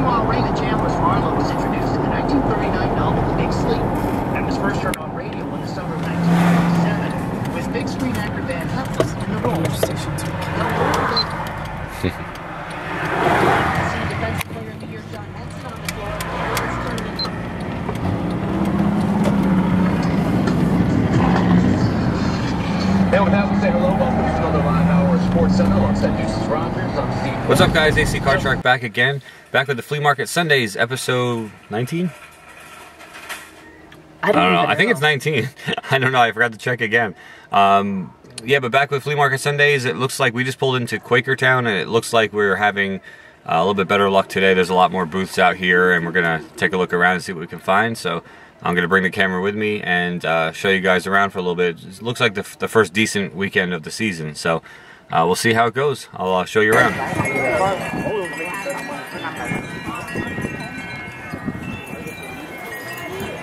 Meanwhile, Raymond Chandler's Marlowe was introduced in the 1939 novel The Big Sleep and was first heard on radio in the summer of 1947 with big screen actor Van Heffels in the role. Defensive Player of the Year John Henson on the floor. Let's turn it into and with that, we say hello. Welcome to another live hour of Sports Center alongside Deuces Rogers. I'm Steve. What's up, guys? AC Car Shark back again. Back with the Flea Market Sundays, episode 19? I don't know. I think it's 19. I don't know. I forgot to check again. Yeah, but back with Flea Market Sundays, it looks like we just pulled into Quakertown, and it looks like we're having a little bit better luck today. There's a lot more booths out here, and we're going to take a look around and see what we can find. So I'm going to bring the camera with me and show you guys around for a little bit. It looks like the first decent weekend of the season. So we'll see how it goes. I'll show you around.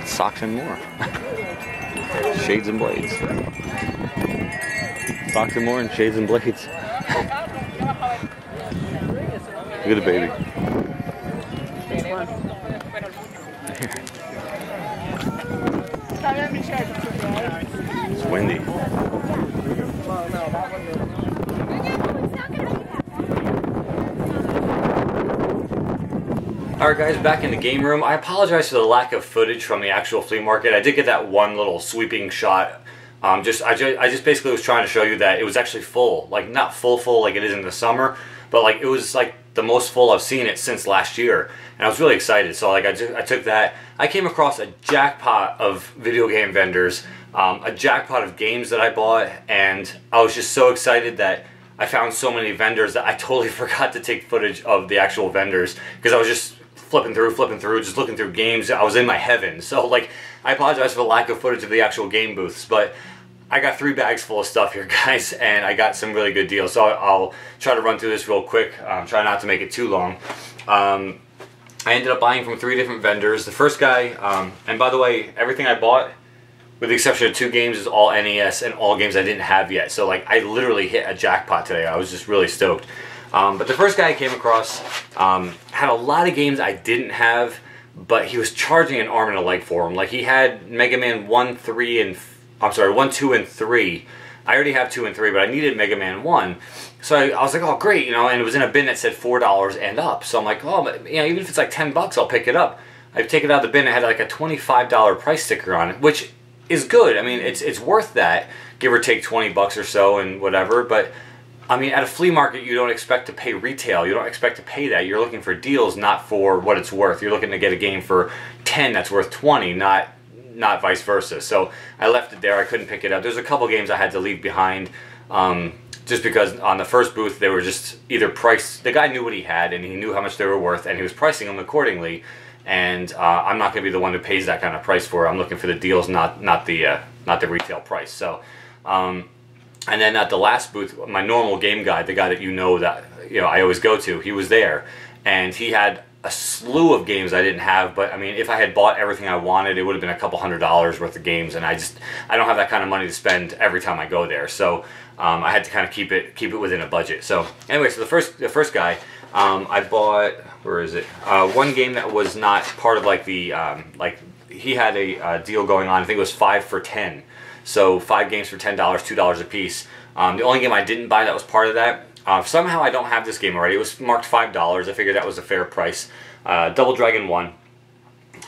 Socks and more. Shades and blades. Socks and more and shades and blades. Look at the baby. It's windy. Alright guys, back in the game room. I apologize for the lack of footage from the actual flea market. I did get that one little sweeping shot. I just basically was trying to show you that it was actually full. Like, not full like it is in the summer, but like it was like the most full I've seen it since last year. And I was really excited. So like I took that. I came across a jackpot of video game vendors, a jackpot of games that I bought, and I was just so excited that I found so many vendors that I totally forgot to take footage of the actual vendors because I was just flipping through, just looking through games. I was in my heaven. So like, I apologize for the lack of footage of the actual game booths, but I got 3 bags full of stuff here, guys, and I got some really good deals. So I'll try to run through this real quick. Try not to make it too long. I ended up buying from 3 different vendors. The first guy, and by the way, everything I bought, with the exception of 2 games, is all NES and all games I didn't have yet. So like, I literally hit a jackpot today. I was just really stoked. But the first guy I came across had a lot of games I didn't have, but he was charging an arm and a leg for them. Like, he had Mega Man 1, 2, and 3. I already have 2 and 3, but I needed Mega Man 1. So I was like, oh great, you know, and it was in a bin that said $4 and up. So I'm like, oh, but, you know, even if it's like 10 bucks, I'll pick it up. I take it out of the bin, it had like a $25 price sticker on it, which is good. I mean, it's worth that, give or take 20 bucks or so and whatever, but I mean, at a flea market, you don't expect to pay retail. You don't expect to pay that. You're looking for deals, not for what it's worth. You're looking to get a game for 10 that's worth 20, not vice versa. So I left it there. I couldn't pick it up. There's a couple games I had to leave behind just because on the first booth they were just either priced. The guy knew what he had and he knew how much they were worth and he was pricing them accordingly. And I'm not going to be the one who pays that kind of price for it. I'm looking for the deals, not the retail price. So. And then at the last booth, my normal game guy, the guy that that I always go to, he was there, and he had a slew of games I didn't have. But I mean, if I had bought everything I wanted, it would have been a couple $100 worth of games, and I don't have that kind of money to spend every time I go there. So I had to kind of keep it within a budget. So anyway, so the first guy, I bought, where is it? One game that was not part of like the he had a deal going on. I think it was 5 for 10. So 5 games for $10, $2 a piece. The only game I didn't buy that was part of that. Somehow I don't have this game already. It was marked $5. I figured that was a fair price. Double Dragon 1.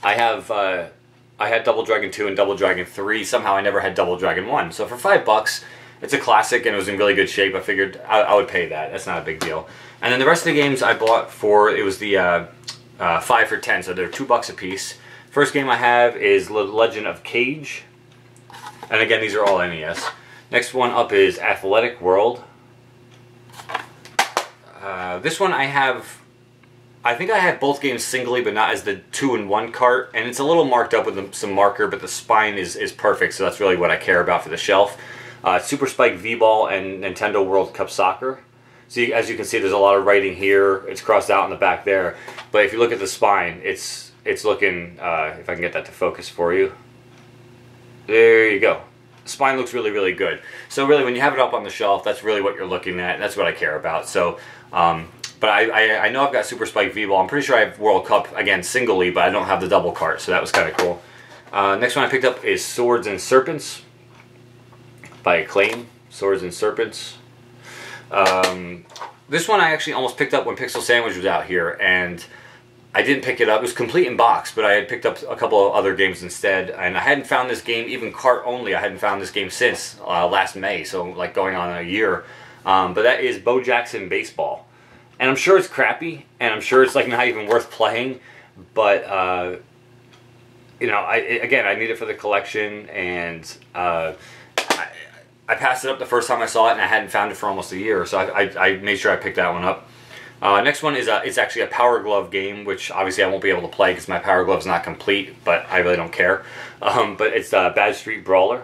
I had Double Dragon 2 and Double Dragon 3. Somehow I never had Double Dragon 1. So for $5, it's a classic and it was in really good shape. I figured I would pay that. That's not a big deal. And then the rest of the games I bought it was the 5 for 10. So they're $2 a piece. First game I have is Legend of Cage. And again, these are all NES. Next one up is Athletic World. This one I think I have both games singly, but not as the 2-in-1 cart. And it's a little marked up with some marker, but the spine is perfect, so that's really what I care about for the shelf. Super Spike V-Ball and Nintendo World Cup Soccer. So as you can see, there's a lot of writing here. It's crossed out in the back there. But if you look at the spine, it's looking, if I can get that to focus for you. There you go. The spine looks really, really good. So really, when you have it up on the shelf, that's really what you're looking at. That's what I care about. So But I know I've got Super Spike V-Ball. I'm pretty sure I have World Cup, again, singly, but I don't have the double cart, so that was kind of cool. Next one I picked up is Swords and Serpents by Acclaim. Swords and Serpents. This one I actually almost picked up when Pixel Sandwich was out here, and I didn't pick it up. It was complete in box, but I had picked up a couple of other games instead, and I hadn't found this game, even cart only, I hadn't found this game since last May, so like going on a year. But that is Bo Jackson Baseball. And I'm sure it's crappy, and I'm sure it's like not even worth playing, but you know, again, I need it for the collection, and I passed it up the first time I saw it, and I hadn't found it for almost a year, so I made sure I picked that one up. Next one is it's actually a Power Glove game, which obviously I won't be able to play because my Power Glove's not complete, but I really don't care. But it's Bad Street Brawler.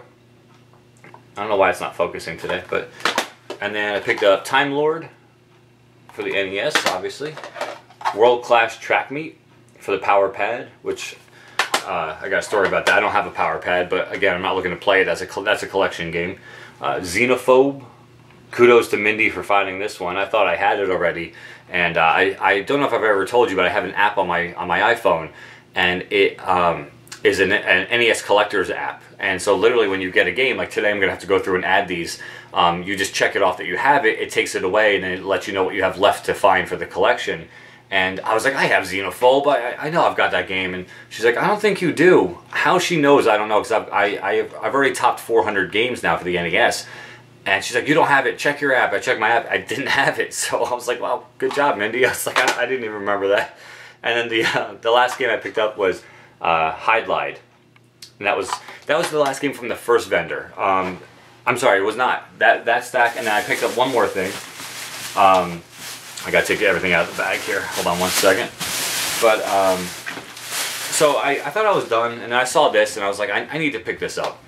I don't know why it's not focusing today, but... And then I picked up Time Lord for the NES, obviously. World Class Track Meet for the Power Pad, which... I got a story about that. I don't have a Power Pad, but again, I'm not looking to play it. That's a collection game. Xenophobe. Kudos to Mindy for finding this one. I thought I had it already, and I don't know if I've ever told you, but I have an app on my iPhone, and it is an NES Collector's app. And so literally when you get a game, like today I'm going to have to go through and add these, you just check it off that you have it, it takes it away, and then it lets you know what you have left to find for the collection. And I was like, I have Xenophobe, I know I've got that game. And she's like, I don't think you do. How she knows, I don't know, because I've already topped 400 games now for the NES. And she's like, you don't have it, check your app. I checked my app, I didn't have it. So I was like, well, good job, Mindy. I was like, I didn't even remember that. And then the last game I picked up was Hydlide. And that was the last game from the first vendor. I'm sorry, it was not. That stack, and then I picked up one more thing. I gotta take everything out of the bag here. Hold on one second. But, so I thought I was done, and then I saw this, and I was like, I need to pick this up.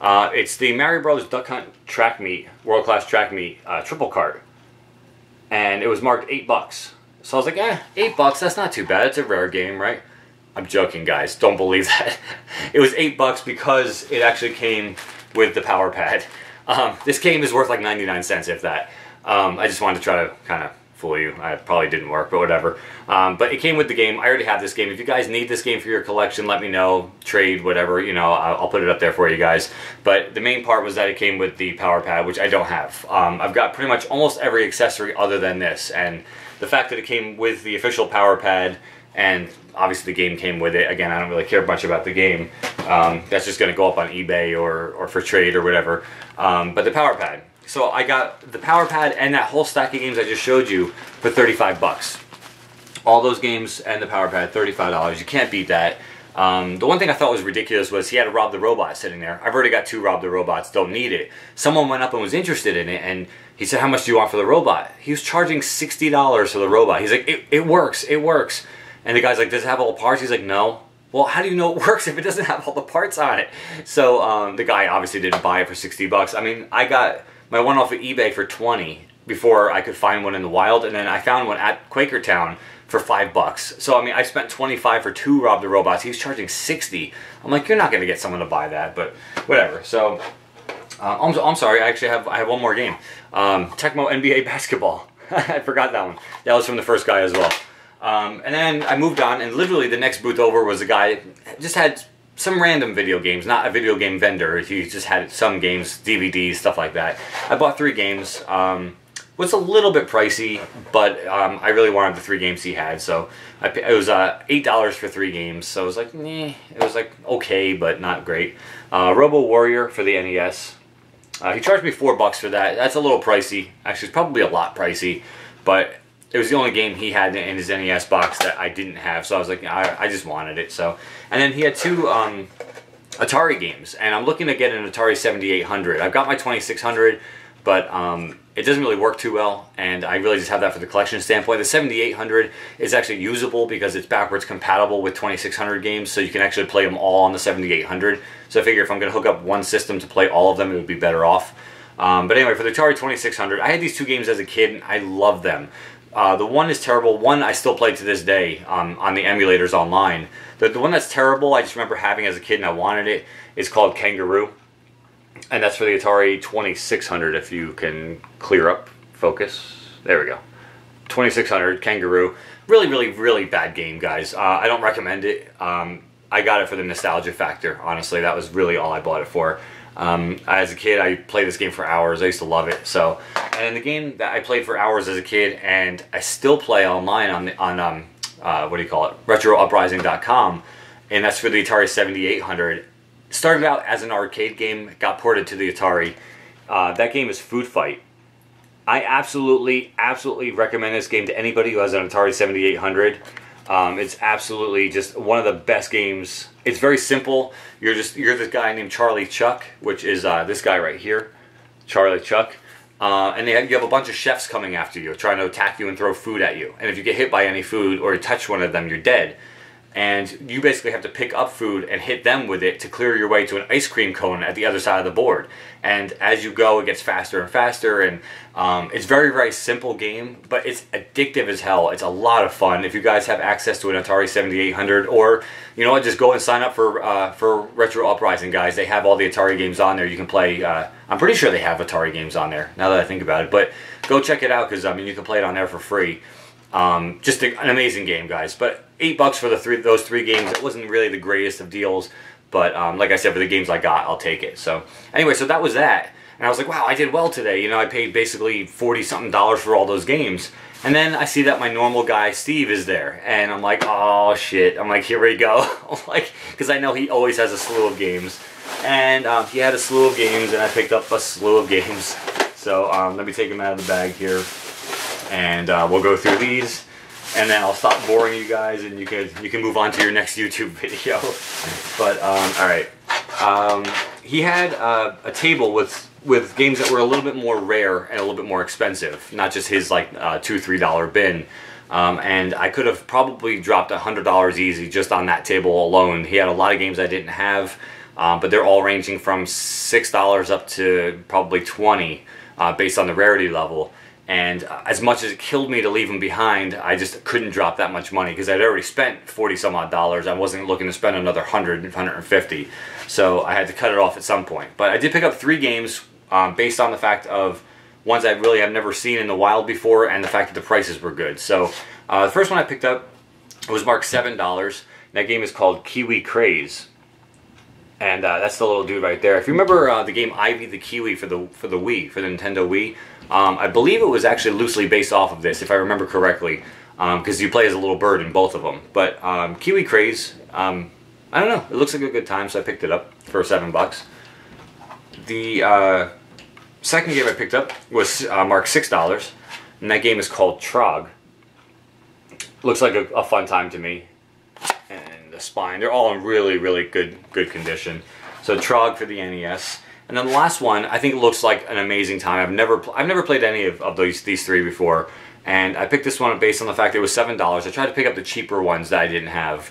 It's the Mario Bros. Duck Hunt Track Meet, World Class Track Meet triple cart. And it was marked $8. So I was like, $8, that's not too bad. It's a rare game, right? I'm joking, guys. Don't believe that. It was $8 because it actually came with the Power Pad. This game is worth like 99 cents, if that. I just wanted to try to kind of fool you. I probably didn't work, but whatever. But it came with the game. I already have this game. If you guys need this game for your collection, let me know. Trade, whatever, you know, I'll put it up there for you guys. But the main part was that it came with the Power Pad, which I don't have. I've got pretty much almost every accessory other than this. And the fact that it came with the official Power Pad, and obviously the game came with it. Again, I don't really care much about the game. That's just going to go up on eBay or for trade or whatever. But the Power Pad. So I got the Power Pad and that whole stack of games I just showed you for $35. All those games and the Power Pad, $35. You can't beat that. The one thing I thought was ridiculous was he had a Rob the Robot sitting there. I've already got 2 Rob the Robots, don't need it. Someone went up and was interested in it, and he said, how much do you want for the robot? He was charging $60 for the robot. He's like, it works, it works. And the guy's like, does it have all the parts? He's like, no. Well, how do you know it works if it doesn't have all the parts on it? So the guy obviously didn't buy it for $60. I mean, I got my one off of eBay for $20 before I could find one in the wild, and then I found one at Quakertown for $5. So I mean, I spent $25 for 2 Rob the Robots. He was charging $60. I'm like, you're not going to get someone to buy that, but whatever. So I'm sorry. I have one more game. Tecmo NBA Basketball. I forgot that one. That was from the first guy as well. And then I moved on, and literally the next booth over was a guy just had some random video games, not a video game vendor. He just had some games, DVDs, stuff like that. I bought 3 games. Was a little bit pricey, but I really wanted the 3 games he had, so it was $8 for 3 games. So it was like, it was like okay, but not great. Robo Warrior for the NES. He charged me $4 for that. That's a little pricey. Actually, it's probably a lot pricey, but it was the only game he had in his NES box that I didn't have, so I was like, I just wanted it. So, and then he had 2 Atari games, and I'm looking to get an Atari 7800. I've got my 2600, but it doesn't really work too well, and I really just have that for the collection standpoint. The 7800 is actually usable because it's backwards compatible with 2600 games, so you can actually play them all on the 7800. So I figure if I'm going to hook up one system to play all of them, it would be better off. But anyway, for the Atari 2600, I had these 2 games as a kid, and I loved them. The one is terrible. One I still play to this day on the emulators online. The one that's terrible, I just remember having as a kid and I wanted it, is called Kangaroo. And that's for the Atari 2600, if you can clear up focus. There we go. 2600 Kangaroo. Really, really, really bad game, guys. I don't recommend it. I got it for the nostalgia factor. Honestly, that was really all I bought it for. As a kid, I played this game for hours. I used to love it. So, and the game that I played for hours as a kid, and I still play online on what do you call it? RetroUprising.com, and that's for the Atari 7800. Started out as an arcade game, got ported to the Atari. That game is Food Fight. I absolutely recommend this game to anybody who has an Atari 7800. It's absolutely just one of the best games. It's very simple. You're this guy named Charlie Chuck, which is this guy right here, Charlie Chuck. And you have a bunch of chefs coming after you, trying to attack you and throw food at you. And if you get hit by any food or you touch one of them, you're dead. And you basically have to pick up food and hit them with it to clear your way to an ice cream cone at the other side of the board. And as you go, it gets faster and faster, and it's a very, very simple game, but it's addictive as hell. It's a lot of fun. If you guys have access to an Atari 7800, or, you know what, just go and sign up for Retro Uprising, guys. They have all the Atari games on there. You can play, I'm pretty sure they have Atari games on there, now that I think about it. But go check it out, because, I mean, you can play it on there for free. Just an amazing game, guys. But $8 for those three games. It wasn't really the greatest of deals, but like I said, for the games I got, I'll take it. So anyway, so that was that, and I was like, wow, I did well today. You know, I paid basically $40-something for all those games, and then I see that my normal guy Steve is there, and I'm like, oh shit. I'm like, here we go. Like, because I know he always has a slew of games, and he had a slew of games, and I picked up a slew of games. So let me take them out of the bag here. And we'll go through these, and then I'll stop boring you guys, and you can move on to your next YouTube video. But all right, he had a table with games that were a little bit more rare and a little bit more expensive, not just his like $2-3 bin. And I could have probably dropped $100 easy just on that table alone. He had a lot of games I didn't have, but they're all ranging from $6 up to probably $20, based on the rarity level. And as much as it killed me to leave them behind, I just couldn't drop that much money, because I'd already spent $40-some odd. I wasn't looking to spend another $100, $150. So I had to cut it off at some point. But I did pick up 3 games based on the fact of ones I really have never seen in the wild before, and the fact that the prices were good. So the first one I picked up was marked $7. That game is called Kiwi Craze. And that's the little dude right there. If you remember the game Ivy the Kiwi for the Wii, for the Nintendo Wii, I believe it was actually loosely based off of this, if I remember correctly, because you play as a little bird in both of them. But Kiwi Craze, I don't know, it looks like a good time, so I picked it up for $7. The second game I picked up was marked $6, and that game is called Trog. Looks like a fun time to me. And the spine, they're all in really, really good condition. So Trog for the NES. And then the last one, I think it looks like an amazing time. I've never played any of these 3 before, and I picked this one up based on the fact that it was $7. I tried to pick up the cheaper ones that I didn't have.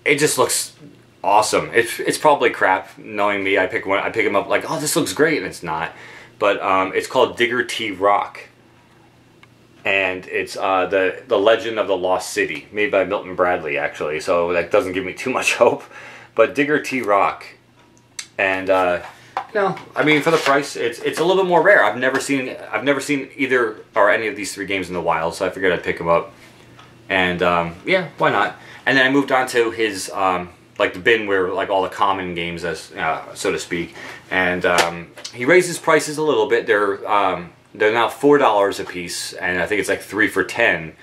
It just looks awesome. It's probably crap. Knowing me, I pick them up like, oh, this looks great, and it's not. But it's called Digger T Rock, and it's the Legend of the Lost City, made by Milton Bradley, actually. So that doesn't give me too much hope. But Digger T Rock, and no, I mean, for the price, it's a little bit more rare. I've never seen either or any of these 3 games in the wild, so I figured I'd pick them up. And yeah, why not? And then I moved on to his like the bin where like all the common games, as so to speak. And he raised his prices a little bit. They're now $4 a piece, and I think it's like 3 for $10.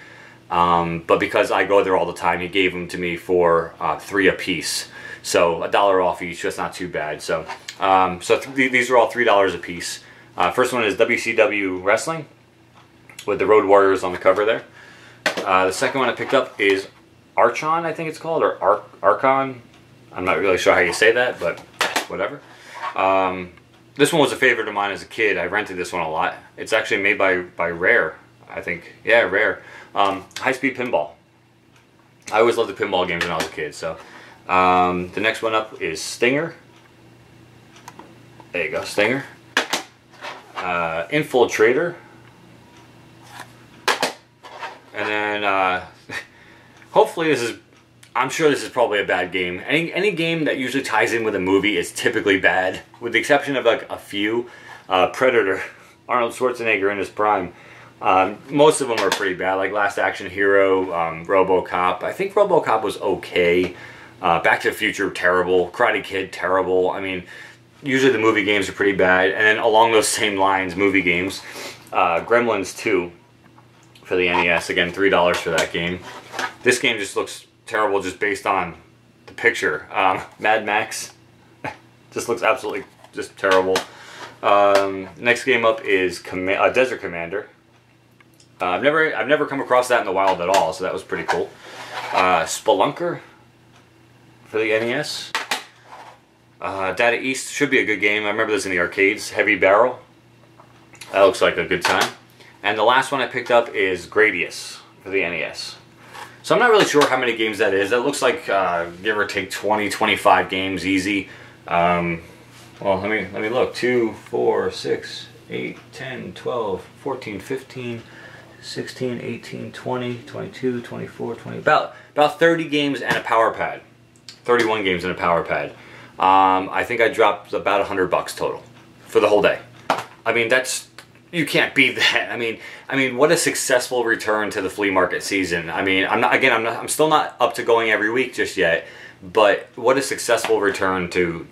But because I go there all the time, he gave them to me for $3 a piece. So $1 off each. That's not too bad. So these are all $3 a piece. First one is WCW Wrestling with the Road Warriors on the cover there. The second one I picked up is Archon, I think it's called, or Archon. I'm not really sure how you say that, but whatever. This one was a favorite of mine as a kid. I rented this one a lot. It's actually made by Rare, I think. Yeah, Rare. High Speed Pinball. I always loved the pinball games when I was a kid. So the next one up is Stinger. There you go, Stinger. Infiltrator. And then hopefully this is, I'm sure this is probably a bad game. Any game that usually ties in with a movie is typically bad, with the exception of like a few. Predator, Arnold Schwarzenegger in his prime. Most of them are pretty bad, like Last Action Hero, RoboCop. I think RoboCop was okay. Back to the Future, terrible. Karate Kid, terrible. I mean, usually the movie games are pretty bad. And then along those same lines, movie games, Gremlins 2 for the NES. Again, $3 for that game. This game just looks terrible just based on the picture. Mad Max just looks absolutely just terrible. Next game up is Desert Commander. I've never come across that in the wild at all, so that was pretty cool. Spelunker for the NES. Data East should be a good game. I remember this in the arcades. Heavy Barrel. That looks like a good time. And the last one I picked up is Gradius for the NES. So I'm not really sure how many games that is. That looks like give or take 20, 25 games easy. Well, let me look. 2, 4, 6, 8, 10, 12, 14, 15, 16, 18, 20, 22, 24, 20. About 30 games and a power pad. 31 games and a power pad. I think I dropped about $100 total for the whole day. I mean, you can't beat that. I mean, what a successful return to the flea market season. I mean, I'm still not up to going every week just yet, but what a successful return to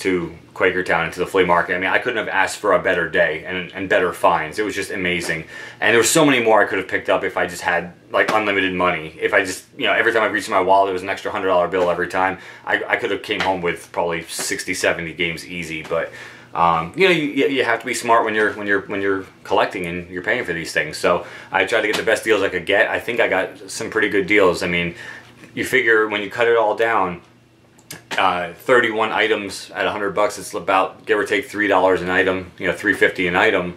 Quakertown and to the flea market. I mean, I couldn't have asked for a better day and better finds. It was just amazing. And there were so many more I could have picked up if I just had like unlimited money. If I just, every time I reached my wallet, it was an extra $100 bill every time. I could have came home with probably 60, 70 games easy, but you have to be smart when you're collecting and you're paying for these things. So I tried to get the best deals I could get. I think I got some pretty good deals. I mean, you figure when you cut it all down, 31 items at $100, it's about give or take $3 an item. $3.50 an item.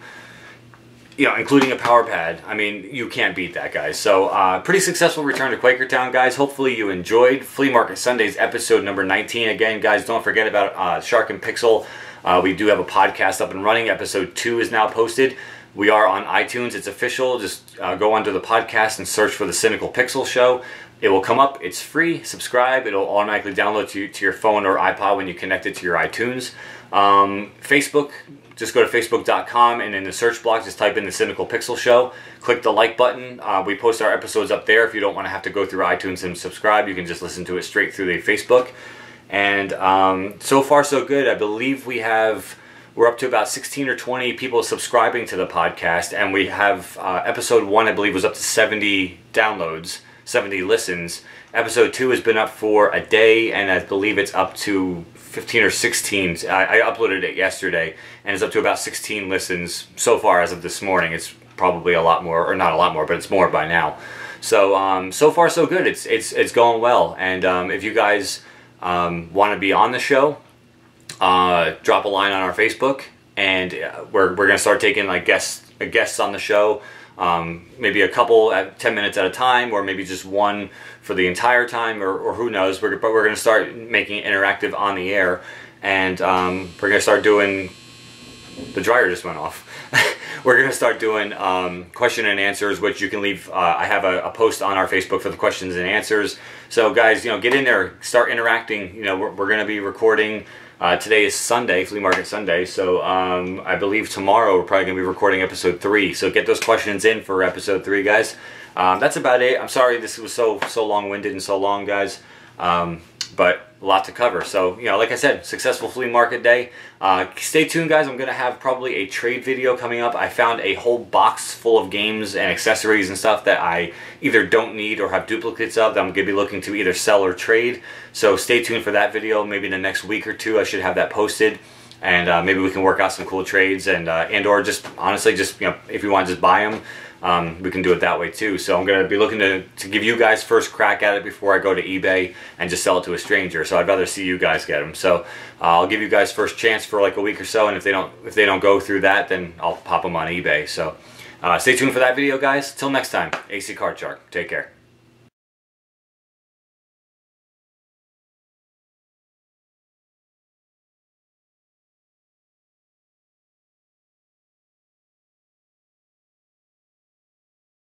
Including a power pad. I mean, you can't beat that, guys. So, pretty successful return to Quakertown, guys. Hopefully you enjoyed Flea Market Sundays episode number 19. Again, guys, don't forget about Shark and Pixel. We do have a podcast up and running. Episode 2 is now posted. We are on iTunes. It's official. Just go under the podcast and search for the Cynical Pixel Show. It will come up. It's free. Subscribe. It'll automatically download to your phone or iPod when you connect it to your iTunes. Facebook, just go to facebook.com and in the search block, just type in the Cynical Pixel Show. Click the like button. We post our episodes up there. If you don't want to have to go through iTunes and subscribe, you can just listen to it straight through the Facebook. And so far so good. I believe we're up to about 16 or 20 people subscribing to the podcast, and we have episode 1 I believe was up to 70 downloads, 70 listens. Episode 2 has been up for a day, and I believe it's up to 15 or 16. I uploaded it yesterday, and it's up to about 16 listens so far as of this morning. It's probably a lot more, or not a lot more, but it's more by now. So so far so good. It's going well, and if you guys want to be on the show, drop a line on our Facebook, and we're gonna start taking like guests on the show. Maybe a couple at 10 minutes at a time, or maybe just one for the entire time, or who knows. But we're going to start making it interactive on the air, and we're going to start doing. The dryer just went off. We're going to start doing question and answers, which you can leave. I have a post on our Facebook for the questions and answers. So guys, get in there, start interacting. We're going to be recording. Today is Sunday, Flea Market Sunday, so I believe tomorrow we're probably going to be recording episode 3. So get those questions in for episode 3, guys. That's about it. I'm sorry this was so long-winded and so long, guys, but a lot to cover. So, like I said, successful flea market day. Stay tuned, guys. I'm going to have probably a trade video coming up. I found a whole box full of games and accessories and stuff that I either don't need or have duplicates of that I'm going to be looking to either sell or trade. So stay tuned for that video. Maybe in the next week or 2 I should have that posted. And maybe we can work out some cool trades and or just, honestly, just, if you want to just buy them, we can do it that way too. So I'm going to be looking to give you guys first crack at it before I go to eBay and just sell it to a stranger. So I'd rather see you guys get them. So I'll give you guys first chance for like a week or so, and if they don't go through that, then I'll pop them on eBay. So stay tuned for that video, guys. Till next time, AC Card Shark. Take care.